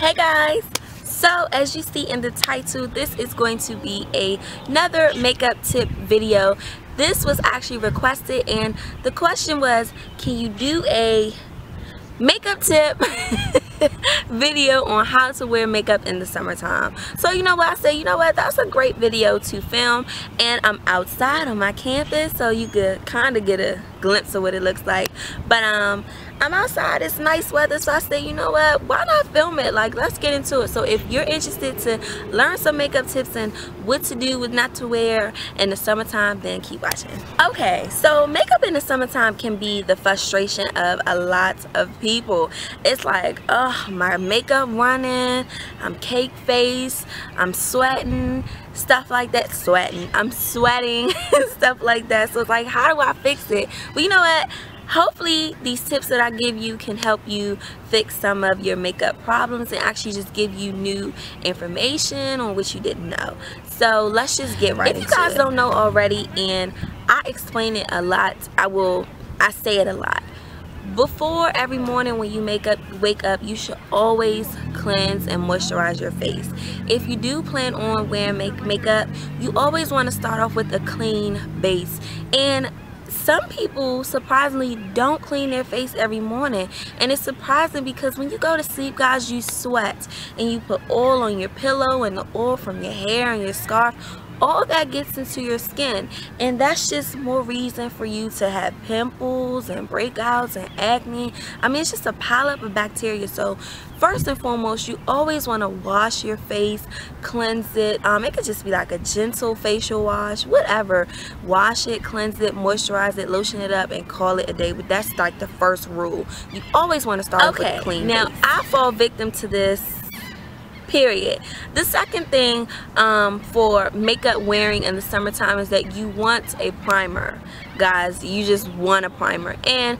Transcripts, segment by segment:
Hey guys, so as you see in the title, this is going to be another makeup tip video. This was actually requested and the question was, can you do a makeup tip video on how to wear makeup in the summertime? So you know what, I said, you know what, that's a great video to film, and I'm outside on my campus so you could kind of get a glimpse of what it looks like. But I'm outside, it's nice weather, so I said, you know what, why not film it? Like, let's get into it. So if you're interested to learn some makeup tips and what to do, what not to wear in the summertime, then keep watching. Okay, so makeup in the summertime can be the frustration of a lot of people. It's like, oh, my makeup running, I'm cake face, I'm sweating, stuff like that. I'm sweating and stuff like that. So it's like, how do I fix it? Well, you know what, hopefully these tips that I give you can help you fix some of your makeup problems and actually just give you new information on what you didn't know. So let's just get right into it. If you guys don't know already, and I explain it a lot, I say it a lot. Before every morning when you wake up, you should always cleanse and moisturize your face. If you do plan on wearing makeup, you always want to start off with a clean base. And some people surprisingly don't clean their face every morning, and it's surprising because when you go to sleep, guys, you sweat and you put oil on your pillow, and the oil from your hair and your scarf, all that gets into your skin, and that's just more reason for you to have pimples and breakouts and acne. I mean, it's just a pileup of bacteria. So first and foremost, you always want to wash your face, cleanse it. It could just be like a gentle facial wash, whatever. Wash it, cleanse it, moisturize it, lotion it up, and call it a day. But that's like the first rule. You always want to start off with a clean base. Now, I fall victim to this, period. The second thing for makeup wearing in the summertime is that you want a primer. Guys, you just want a primer. And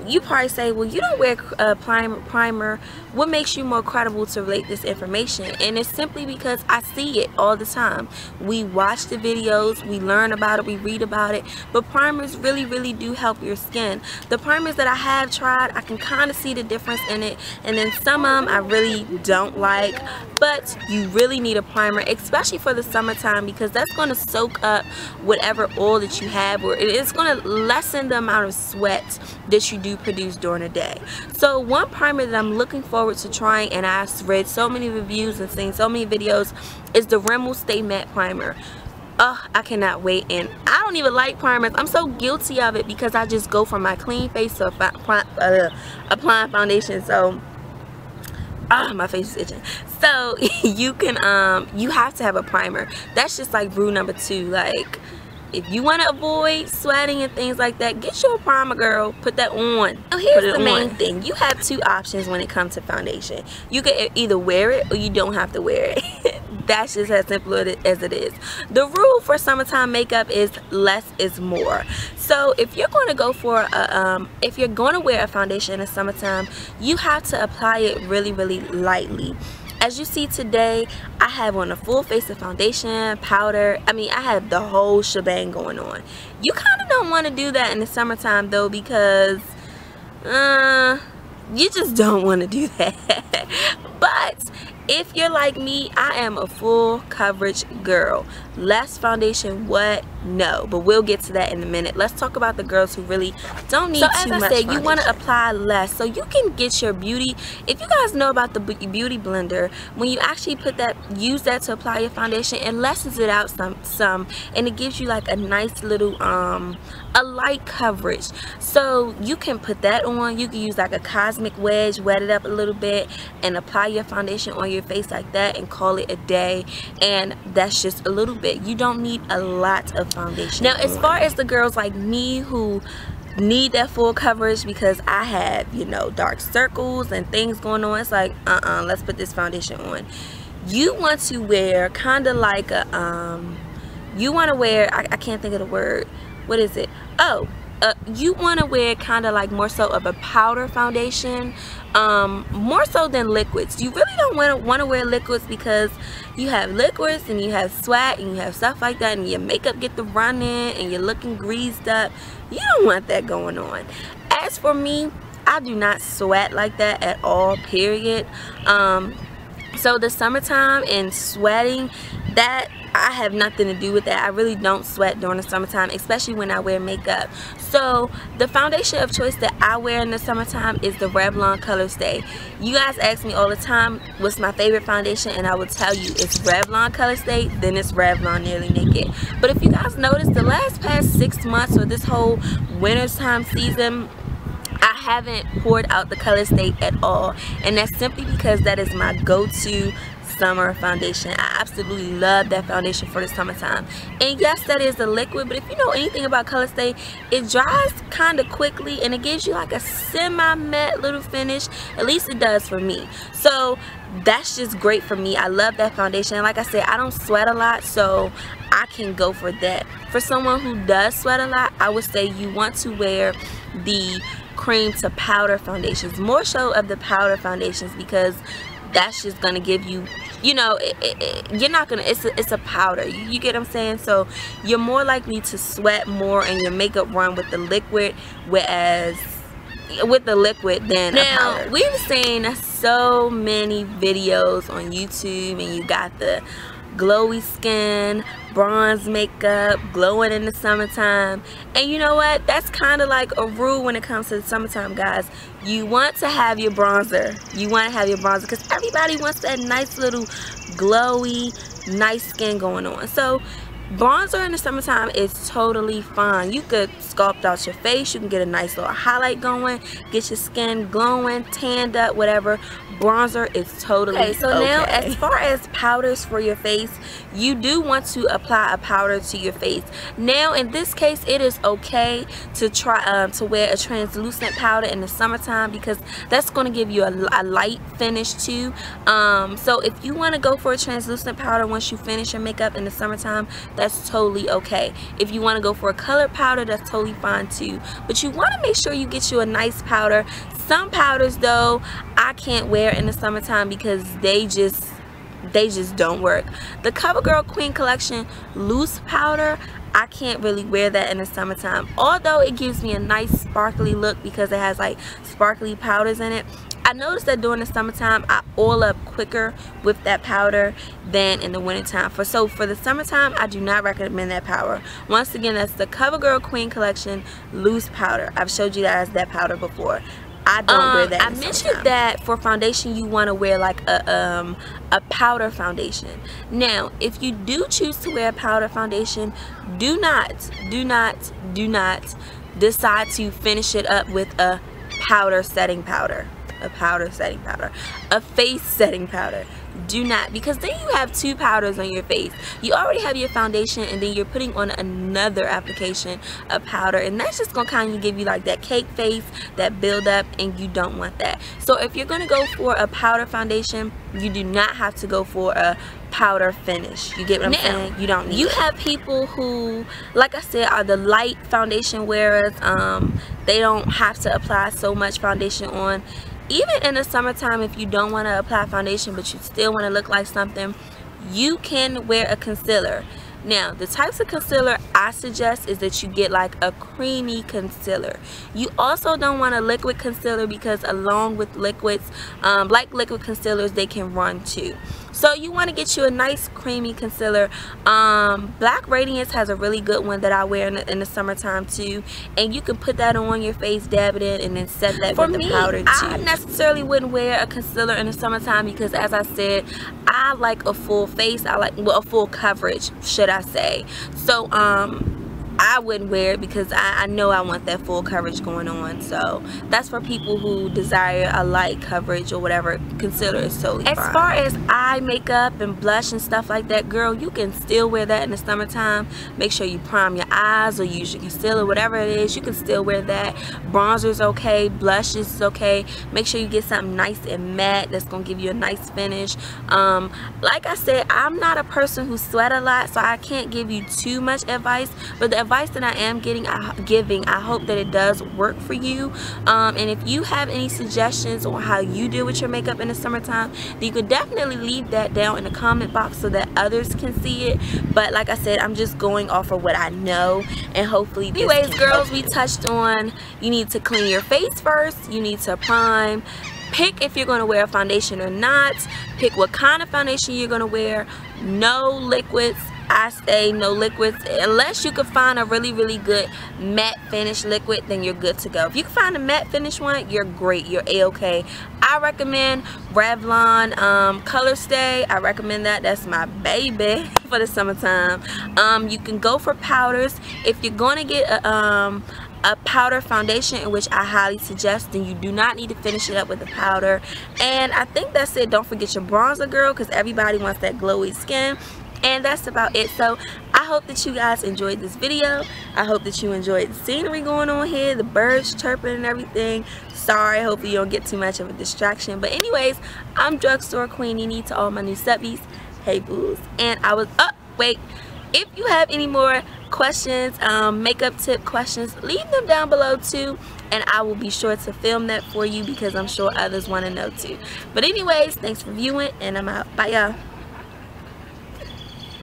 you probably say, well, you don't wear a primer. What makes you more credible to relate this information? And it's simply because I see it all the time. We watch the videos, we learn about it, we read about it, but primers really do help your skin. The primers that I have tried, I can kind of see the difference in it, and then some of them I really don't like. But you really need a primer, especially for the summertime, because that's going to soak up whatever oil that you have, or it's going to lessen the amount of sweat that you do produce during the day. So one primer that I'm looking forward to trying, and I've read so many reviews and seen so many videos, is the Rimmel Stay Matte Primer. Oh, I cannot wait. And I don't even like primers. I'm so guilty of it because I just go from my clean face to applying foundation. So my face is itching. So you can you have to have a primer. That's just like rule number 2. Like, if you want to avoid sweating and things like that, get your primer, girl. Put that on. Now here's the main thing. You have 2 options when it comes to foundation. You can either wear it or you don't have to wear it. That's just as simple as it is. The rule for summertime makeup is less is more. So if you're going to go for if you're going to wear a foundation in the summertime, you have to apply it really lightly. As you see today, I have on a full face of foundation, powder. I mean, I have the whole shebang going on. You kind of don't want to do that in the summertime though, because you just don't want to do that. But if you're like me, I am a full coverage girl. Less foundation, what? No, but we'll get to that in a minute. Let's talk about the girls who really don't need too much foundation. So as I said, you want to apply less so you can get your beauty. If you guys know about the beauty blender, when you actually use that to apply your foundation, it lessens it out some, and it gives you like a nice little a light coverage. So you can put that on. You can use like a cosmic wedge, wet it up a little bit, and apply your foundation on your face like that and call it a day. And that's just a little bit. You don't need a lot of foundation. Now, as far as the girls like me who need that full coverage, because I have, you know, dark circles and things going on, it's like, let's put this foundation on. You want to wear kind of like a you want to wear, I can't think of the word, what is it? Oh, you want to wear kind of like more so of a powder foundation, more so than liquids. You really don't want to wear liquids, because you have liquids and you have sweat and you have stuff like that, and your makeup get to running and you're looking greased up. You don't want that going on. As for me, I do not sweat like that at all, period. So the summertime and sweating, that I have nothing to do with that. I really don't sweat during the summertime, especially when I wear makeup. So the foundation of choice that I wear in the summertime is the Revlon Color Stay. You guys ask me all the time what's my favorite foundation, and I will tell you it's Revlon Color Stay, then it's Revlon Nearly Naked. But if you guys notice, the past 6 months or this whole winter time season, I haven't poured out the Color Stay at all, and that's simply because that is my go-to summer foundation. I absolutely love that foundation for the summertime. And yes, that is a liquid, but if you know anything about Color Stay, it dries kind of quickly and it gives you like a semi-matte little finish. At least it does for me. So that's just great for me. I love that foundation. And like I said, I don't sweat a lot, so I can go for that. For someone who does sweat a lot, I would say you want to wear the cream to powder foundations, more so of the powder foundations, because that's just gonna give you, you know, you're not gonna, it's a powder, you get what I'm saying? So you're more likely to sweat more and your makeup run with the liquid, whereas with the liquid than a powder. We've seen so many videos on YouTube, and you got the glowy skin, bronze makeup, glowing in the summertime. And you know what, that's kind of like a rule when it comes to the summertime, guys. You want to have your bronzer, because everybody wants that nice little glowy nice skin going on. So bronzer in the summertime is totally fine. You could sculpt out your face, you can get a nice little highlight going, get your skin glowing, tanned up, whatever. Bronzer is totally okay. So now, as far as powders for your face, you do want to apply a powder to your face. Now in this case, it is okay to try to wear a translucent powder in the summertime, because that's going to give you a light finish too. So if you want to go for a translucent powder once you finish your makeup in the summertime, that's totally okay. If you want to go for a colored powder, that's totally fine too. But you want to make sure you get you a nice powder. Some powders though, I can't wear in the summertime because they just don't work. The CoverGirl Queen Collection loose powder, I can't really wear that in the summertime. Although it gives me a nice sparkly look because it has like sparkly powders in it. I noticed that during the summertime, I oil up quicker with that powder than in the wintertime. So for the summertime, I do not recommend that powder. Once again, that's the CoverGirl Queen Collection loose powder. I've showed you guys that powder before. I don't wear that. I mentioned that for foundation, you want to wear like a powder foundation. Now, if you do choose to wear a powder foundation, do not decide to finish it up with a powder setting powder. A face setting powder. Do not, because then you have two powders on your face. You already have your foundation, and then you're putting on another application of powder, and that's just gonna kind of give you like that cake face, that build up, and you don't want that. So if you're gonna go for a powder foundation, you do not have to go for a powder finish. You get what I'm saying? You don't need You have people who, like I said, are the light foundation wearers. They don't have to apply so much foundation on. Even in the summertime, if you don't want to apply foundation but you still want to look like something, you can wear a concealer. Now, the types of concealer I suggest is that you get like a creamy concealer. You also don't want a liquid concealer, because along with liquids, like liquid concealers, they can run too. So you want to get you a nice creamy concealer. Black Radiance has a really good one that I wear in the summertime too, and you can put that on your face, dab it in, and then set that with the powder too. I necessarily wouldn't wear a concealer in the summertime because, as I said, I like a full face. I like, well, a full coverage, should I say. So I wouldn't wear it because I know I want that full coverage going on. So that's for people who desire a light coverage or whatever. Concealer is totally fine. As far as eye makeup and blush and stuff like that, girl, you can still wear that in the summertime. Make sure you prime your eyes or use your concealer, whatever it is. You can still wear that. Bronzer is okay, blush is okay. Make sure you get something nice and matte that's gonna give you a nice finish. Like I said, I'm not a person who sweat a lot, so I can't give you too much advice, but the advice that I am giving, I hope that it does work for you. And if you have any suggestions on how you deal with your makeup in the summertime, then you could definitely leave that down in the comment box so that others can see it. But like I said, I'm just going off of what I know, and hopefully this anyways, girls, we touched on you need to clean your face first, you need to prime, Pick if you're going to wear a foundation or not. Pick what kind of foundation you're going to wear. No liquids. I say no liquids. Unless you can find a really good matte finish liquid, then you're good to go. If you can find a matte finish one, you're great. You're a-okay. I recommend Revlon Color Stay. I recommend that. That's my baby for the summertime. You can go for powders. If you're going to get a powder foundation, in which I highly suggest, then you do not need to finish it up with a powder. And I think that's it. Don't forget your bronzer, girl, because everybody wants that glowy skin. And that's about it. So I hope that you guys enjoyed this video. I hope that you enjoyed the scenery going on here, the birds chirping and everything. Sorry, hopefully you don't get too much of a distraction. But anyways, I'm Drugstore Queen Nene to all my new subbies. Hey boos. And I was wait, if you have any more questions, makeup tip questions, leave them down below too, and I will be sure to film that for you because I'm sure others want to know too. But anyways, thanks for viewing, and I'm out. Bye y'all.